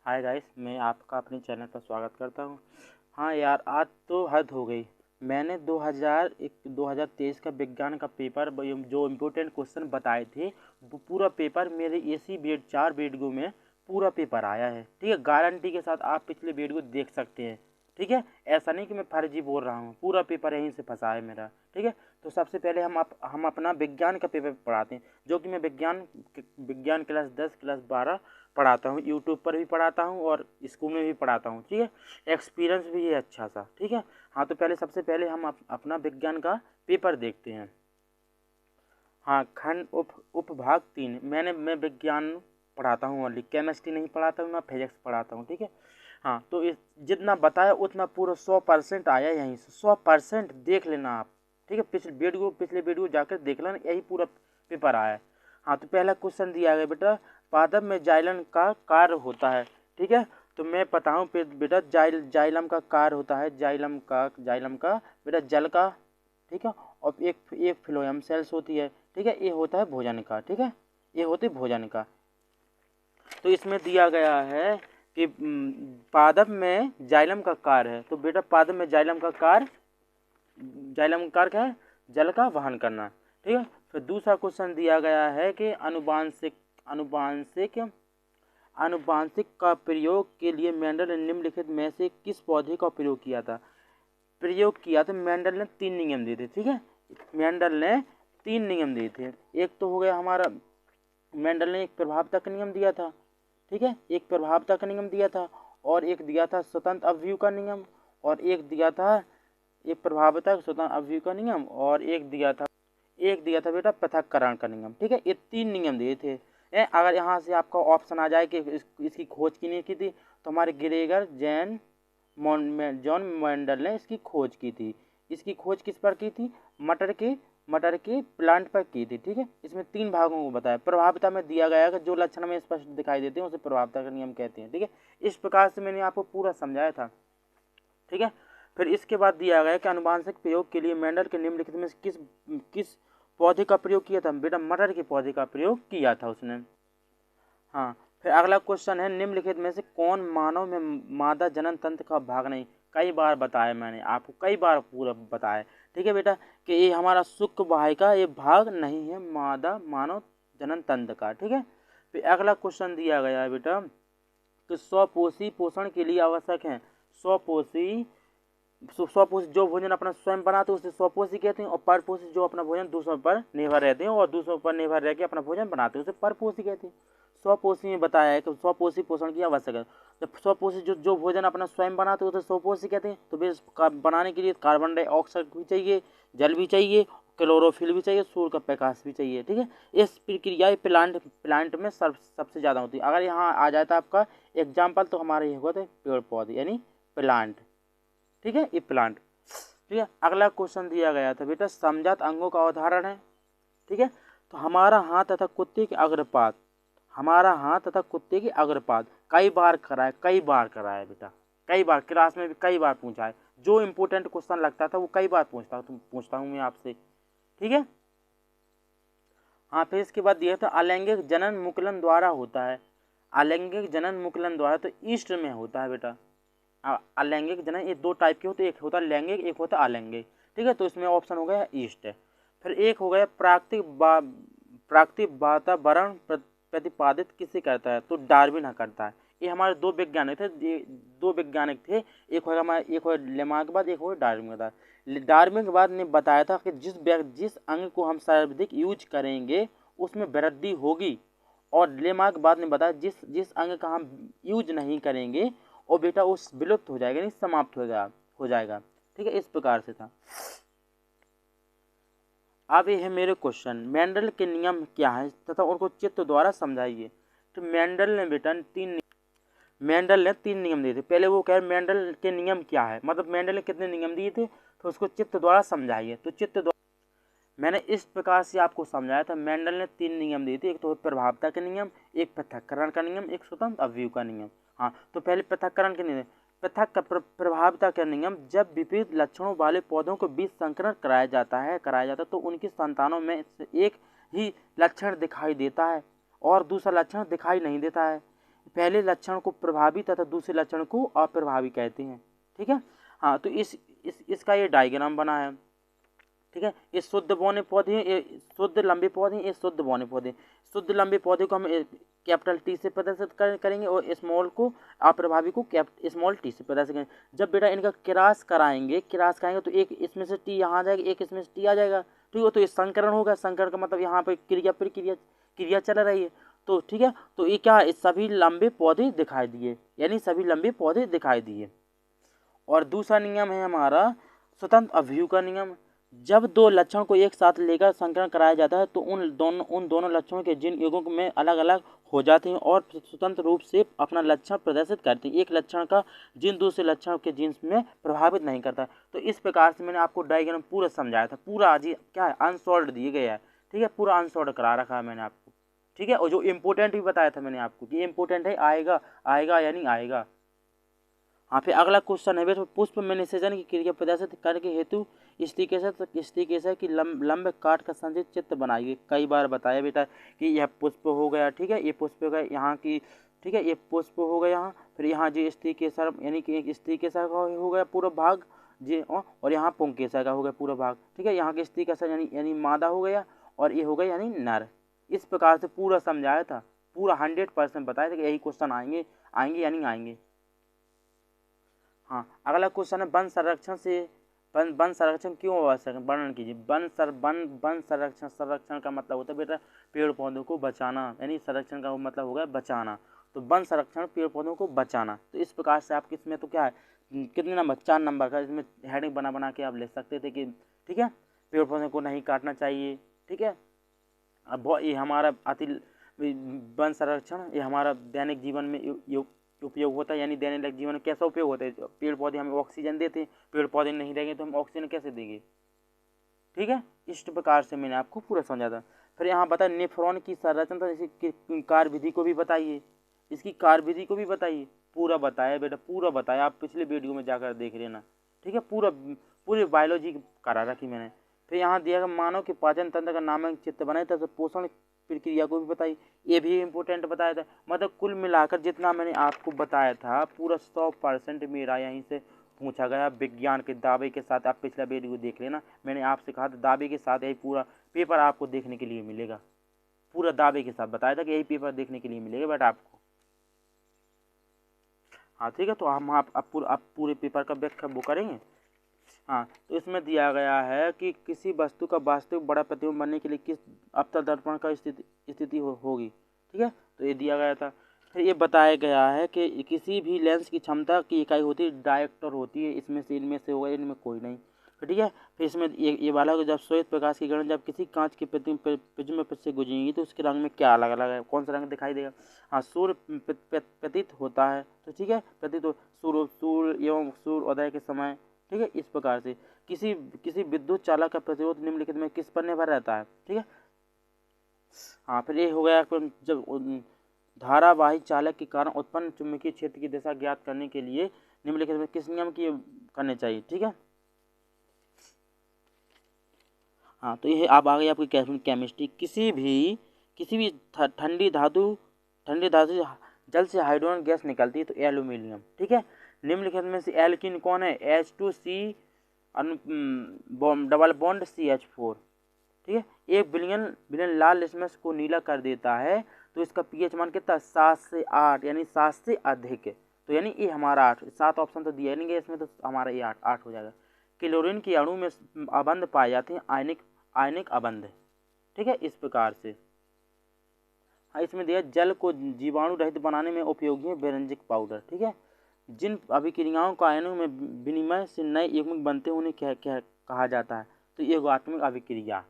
Hi guys, मैं आपका अपने चैनल पर स्वागत करता हूँ। हाँ यार, आज तो हद हो गई। मैंने 2023 का विज्ञान का पेपर जो इम्पोर्टेंट क्वेश्चन बताए थे वो पूरा पेपर मेरे इसी 4 वीडियो में पूरा पेपर आया है। ठीक है, गारंटी के साथ आप पिछले वीडियो देख सकते हैं। ठीक है, ऐसा नहीं कि मैं फर्जी बोल रहा हूँ, पूरा पेपर यहीं से फंसा है मेरा। ठीक है, तो सबसे पहले हम अपना विज्ञान का पेपर पढ़ाते हैं, जो कि मैं विज्ञान क्लास 10 क्लास 12 पढ़ाता हूँ। यूट्यूब पर भी पढ़ाता हूँ और स्कूल में भी पढ़ाता हूँ। ठीक है, एक्सपीरियंस भी है अच्छा सा। ठीक है, हाँ तो सबसे पहले हम अपना विज्ञान का पेपर देखते हैं। हाँ, खंड उपभाग 3। मैं विज्ञान पढ़ाता हूँ, ओनली केमिस्ट्री नहीं पढ़ाता हूँ, ना फिजिक्स पढ़ाता हूँ। ठीक है, हाँ तो इस जितना बताया उतना पूरा 100% आया यहीं से। 100% देख लेना आप। ठीक है, पिछले वीडियो जाकर देख लेना, यही पूरा पेपर आया है। हाँ तो पहला क्वेश्चन दिया गया बेटा, पादप में जाइलम का कार्य होता है। ठीक है, तो मैं बताऊँ बेटा, जाइलम का कार्य होता है, जाइलम का बेटा जल का। ठीक है, और एक फ्लोएम सेल्स होती है। ठीक है, ये होता है भोजन का। ठीक है, ये होती है भोजन का। तो इसमें दिया गया है कि पादप में जाइलम का कार्य है। तो बेटा पादप में जाइलम का कार्य क्या है? जल का वहन करना। ठीक है, फिर दूसरा क्वेश्चन दिया गया है कि आनुवांशिक का प्रयोग के लिए मेंडल ने निम्नलिखित में से किस पौधे का प्रयोग किया था? मेंडल ने 3 नियम दिए थे। ठीक है, मेंडल ने 3 नियम दिए थे। एक तो हो गया हमारा, मेंडल ने एक प्रभावता का नियम दिया था। ठीक है, एक प्रभावता का नियम दिया था, और एक दिया था स्वतंत्र अवयव का नियम, और एक दिया था एक प्रभावता स्वतंत्र अवयव का नियम, और एक दिया था बेटा पृथक्करण का नियम। ठीक है, ये 3 नियम दिए थे। अगर यहाँ से आपका ऑप्शन आ जाए कि इसकी खोज किसने की थी, तो हमारे ग्रेगर जॉन मेंडल ने इसकी खोज की थी। इसकी खोज किस पर की थी? मटर के प्लांट पर की थी। ठीक है, इसमें 3 भागों को बताया। प्रभावता में दिया गया कि जो लक्षण में स्पष्ट दिखाई देते हैं उसे प्रभावता का नियम कहते हैं। ठीक है, इस प्रकार से मैंने आपको पूरा समझाया था। ठीक है, फिर इसके बाद दिया गया कि आनुवंशिक प्रयोग के लिए मेंडल के निम्नलिखित में किस पौधे का प्रयोग किया था? बेटा मटर के पौधे का प्रयोग किया था उसने। हाँ, फिर अगला क्वेश्चन है, निम्नलिखित में से कौन मानव में मादा जनन तंत्र का भाग नहीं? कई बार बताया मैंने आपको, कई बार पूरा बताया। ठीक है बेटा, कि ये हमारा शुक्र वाहिका ये भाग नहीं है मादा मानव जनन तंत्र का। ठीक है, फिर अगला क्वेश्चन दिया गया है बेटा कि स्वपोषी पोषण के लिए आवश्यक है। स्वपोषी जो भोजन अपना स्वयं बनाते हैं उसे स्वपोषी कहते हैं, और परपोषी जो अपना भोजन दूसरों पर निर्भर रहते हैं और दूसरों पर निर्भर रह के अपना भोजन बनाते हैं उसे परपोषी कहते हैं। स्वपोषी में बताया है कि स्वपोषी पोषण की आवश्यकता। जब स्वपोषी जो भोजन अपना स्वयं बनाते हैं उसे स्वपोषी कहते हैं। तो वे बनाने के लिए कार्बन डाइऑक्साइड भी चाहिए, जल भी चाहिए, क्लोरोफिल भी चाहिए, सूर्य का प्रकाश भी चाहिए। ठीक है, इस प्रक्रिया प्लांट में सबसे ज़्यादा होती है। अगर यहाँ आ जाता आपका एग्जाम्पल, तो हमारे ये होते पेड़ पौधे यानी प्लांट। ठीक है, ये प्लांट। ठीक है, अगला क्वेश्चन दिया गया था बेटा, समजात अंगों का उदाहरण है। ठीक है, तो हमारा हाथ तथा कुत्ते के अग्रपाद, कई बार कराया बेटा, कई बार क्लास में भी कई बार पूछा है। जो इंपोर्टेंट क्वेश्चन लगता था वो कई बार पूछता हूँ मैं आपसे। ठीक है, हाँ फिर इसके बाद दिया था अलैंगिक जनन मुकुलन द्वारा होता है। अलैंगिक जनन मुकुलन द्वारा तो ईस्ट में होता है बेटा। अलैंगिक जनन ये 2 टाइप के होते हैं, एक होता है लैंगिक, एक होता है अलैंगिक। ठीक है, तो इसमें ऑप्शन हो गया ईस्ट। फिर एक हो गया प्राकृतिक वातावरण प्रतिपादित किसे करता है? तो डार्विन करता है। ये हमारे 2 वैज्ञानिक थे, एक हो लेमार्कवाद, एक हो डार्विनवाद ने बताया था कि जिस अंग को हम सर्वाधिक यूज करेंगे उसमें वृद्धि होगी, और लेमार्कवाद ने बताया जिस अंग का हम यूज नहीं करेंगे और बेटा उस विलुप्त हो जाएगा, नहीं समाप्त हो जाएगा। ठीक है, इस प्रकार से था। अब ये है मेरे क्वेश्चन, मेंडल के नियम क्या है तथा उनको चित्र द्वारा समझाइए। तो मेंडल ने 3 नियम दिए थे। पहले वो कह मेंडल के नियम क्या है, मतलब मेंडल ने कितने नियम दिए थे, तो उसको चित्र द्वारा समझाइए। तो चित्र द्वारा मैंने इस प्रकार से आपको समझाया था। मेंडल ने 3 नियम दिए थे, एक तो प्रभावता का नियम, एक पृथक्करण का नियम, एक स्वतंत्र अवयव का नियम। हाँ, तो पहले पृथक्करण के नियम। प्रभावता का नियम, जब विपरीत लक्षणों वाले पौधों को बीज संकरण कराया जाता तो उनकी संतानों में एक ही लक्षण दिखाई देता है और दूसरा लक्षण दिखाई नहीं देता है। पहले लक्षण को प्रभावी तथा दूसरे लक्षण को अप्रभावी कहते हैं। ठीक है। हाँ, तो इसका ये डायग्राम बना है। ठीक है। ये शुद्ध बौने पौधे, ये शुद्ध लंबे पौधे, ये शुद्ध बौने पौधे। शुद्ध लंबे पौधे को हम कैपिटल टी से प्रदर्शित करेंगे और स्मॉल को स्मॉल टी से प्रदर्शित करेंगे। जब बेटा इनका क्रॉस कराएंगे तो एक इसमें से टी यहाँ आ जाएगा, एक इसमें से टी आ जाएगा। ठीक है। तो ये संकरण होगा। संकरण का मतलब यहाँ पे क्रिया चल रही है। तो ठीक है। तो ये क्या है, सभी लंबे पौधे दिखाई दिए, यानी सभी लंबे पौधे दिखाई दिए। और दूसरा नियम है हमारा स्वतंत्र अवयव का नियम। जब दो लक्षण को एक साथ लेकर संकरण कराया जाता है तो उन दोनों लक्षणों के जीन युग्मों में अलग अलग हो जाते हैं और स्वतंत्र रूप से अपना लक्षण प्रदर्शित करते हैं। एक लक्षण का जीन दूसरे लक्षण के जीन्स में प्रभावित नहीं करता। तो इस प्रकार से मैंने आपको डायग्राम पूरा समझाया था। पूरा आज क्या है, अनसॉल्व दिए गए है। ठीक है। पूरा अनसॉल्व करा रखा है मैंने आपको। ठीक है। और जो इम्पोर्टेंट भी बताया था मैंने आपको कि इम्पोर्टेंट है, आएगा या नहीं आएगा। हाँ, फिर अगला क्वेश्चन है पुष्प में निषेचन की क्रिया प्रदर्शित करके हेतु स्टिकेसर की लंब काट का संचित चित्र बनाइए। कई बार बताया बेटा कि यह पुष्प हो गया। ठीक है। ये पुष्प हो गया यहाँ की। ठीक है। ये पुष्प हो गया यहाँ। फिर यहाँ जी स्टिकेसर यानी कि एक स्टिकेसर का हो गया पूरा भाग जी, और यहाँ पुंकेसर का हो गया पूरा भाग। ठीक है। यहाँ के स्टिकेसर यानी मादा हो गया और ये हो गया यानी नर। इस प्रकार से पूरा समझाया था, पूरा 100% बताया था कि यही क्वेश्चन आएंगे या नहीं आएंगे। हाँ, अगला क्वेश्चन है वन संरक्षण क्यों आवश्यक है, वर्णन कीजिए। वन संरक्षण का मतलब होता है बेटा पेड़ पौधों को बचाना, यानी संरक्षण का मतलब होगा बचाना। तो वन संरक्षण पेड़ पौधों को बचाना। तो इस प्रकार से आप इसमें तो क्या है, कितने नंबर, 4 नंबर का इसमें हेडिंग बना के आप लिख सकते थे कि ठीक है, पेड़ पौधों को नहीं काटना चाहिए। ठीक है। अब ये हमारा वन संरक्षण ये हमारा दैनिक जीवन में उपयोग होता है, यानी दैनिक जीवन में कैसा उपयोग होता है। पेड़ पौधे हमें ऑक्सीजन देते हैं, पेड़ पौधे नहीं रहेंगे तो हम ऑक्सीजन कैसे देंगे। ठीक है। इस प्रकार से मैंने आपको पूरा समझा था। फिर यहाँ बता नेफ्रॉन की संरचना, इसकी कार्यविधि को भी बताइए, इसकी कार्यविधि को भी बताइए। पूरा बताया बेटा, पूरा बताया, आप पिछले वीडियो में जाकर देख लेना। ठीक है। पूरी बायोलॉजी करा रखी मैंने। फिर यहाँ दिया गया मानव के पाचन तंत्र का नामक चित्र बनाए था, पोषण प्रक्रिया को भी बताई, ये भी इम्पोर्टेंट बताया था। मतलब कुल मिलाकर जितना मैंने आपको बताया था पूरा 100% मेरा यहीं से पूछा गया विज्ञान के दावे के साथ। आप पिछला वीडियो देख लेना, मैंने आपसे कहा था दावे के साथ यही पूरा पेपर आपको देखने के लिए मिलेगा। पूरा दावे के साथ बताया था कि यही पेपर देखने के लिए मिलेगा बट आपको। हाँ ठीक है। तो हम आप पूरे पेपर का व्याख्या वो करेंगे। हाँ, तो इसमें दिया गया है कि किसी वस्तु का वास्तविक बड़ा प्रतिबिंब बनने के लिए किस अवतल दर्पण का स्थिति होगी। ठीक है। तो ये दिया गया था। फिर ये बताया गया है कि किसी भी लेंस की क्षमता की इकाई होती है डायोप्टर होती है। इसमें से इनमें से होगा, इनमें कोई नहीं। ठीक है। फिर इसमें ये वाला जब श्वेत प्रकाश की किरण जब किसी कांच के प्रिज्म से गुजरेंगी तो उसके रंग में क्या अलग अलग है, कौन सा रंग दिखाई देगा। हाँ, सूर्य प्रतीत होता है। तो ठीक है, प्रतीत सूर्य एवं सूर्योदय के समय। ठीक है। इस प्रकार से किसी विद्युत चालक का प्रतिरोध निम्नलिखित में किस पर निर्भर रहता है। ठीक है। हाँ, फिर ये हो गया जब धारावाही चालक के कारण उत्पन्न चुंबकीय क्षेत्र की दिशा ज्ञात करने के लिए निम्नलिखित में किस नियम की करने चाहिए। ठीक है। हाँ, तो ये अब आ गई आपकी केमिस्ट्री। किसी भी ठंडी धातु जल से हाइड्रोजन गैस निकलती है तो एल्यूमिनियम। ठीक है। निम्नलिखित में से एल्कीन कौन है, H2C डबल बॉन्ड CH4। ठीक है। 1 बिलियन लाल लिटमस को नीला कर देता है तो इसका pH मान कितना, 7 से 8, यानी 7 से अधिक। तो यानी ये हमारा 8, 7 ऑप्शन तो दिया नहीं गया इसमें, तो हमारा ये 8 हो जाएगा। क्लोरीन के अणु में अबंध पाए जाते हैं, आयनिक अबंध। ठीक है। इस प्रकार से हाँ, इसमें दिया जल को जीवाणु रहित बनाने में उपयोगी है बेरेंजिक पाउडर। ठीक है। जिन अभिक्रियाओं का आयनों में विनिमय से नए यौगिक बनते हैं उन्हें क्या कहा जाता है, तो एगोआत्मिक अभिक्रिया।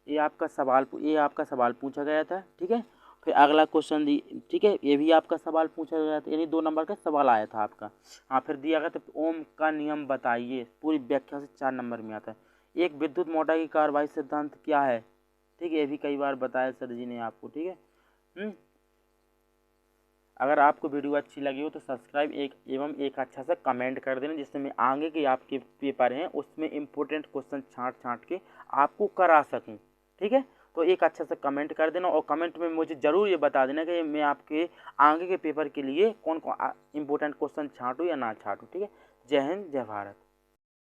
ये आपका सवाल पूछा गया था। ठीक है। फिर अगला क्वेश्चन ठीक है, ये भी आपका सवाल पूछा गया था, यानी 2 नंबर का सवाल आया था आपका। हाँ, फिर दिया गया था ओम का नियम बताइए, पूरी व्याख्या से 4 नंबर में आता है। एक विद्युत मोटर की कार्रवाई सिद्धांत क्या है। ठीक है। ये भी कई बार बताया सर जी ने आपको। ठीक है। अगर आपको वीडियो अच्छी लगी हो तो सब्सक्राइब एवं एक अच्छा सा कमेंट कर देना, जिससे मैं आगे के आपके पेपर हैं उसमें इम्पोर्टेंट क्वेश्चन छांट के आपको करा सकूं। ठीक है। तो एक अच्छा सा कमेंट कर देना और कमेंट में मुझे ज़रूर ये बता देना कि मैं आपके आगे के पेपर के लिए कौन कौन इंपॉर्टेंट क्वेश्चन छाँटूँ या ना छाँटूँ। ठीक है, जय हिंद जय भारत।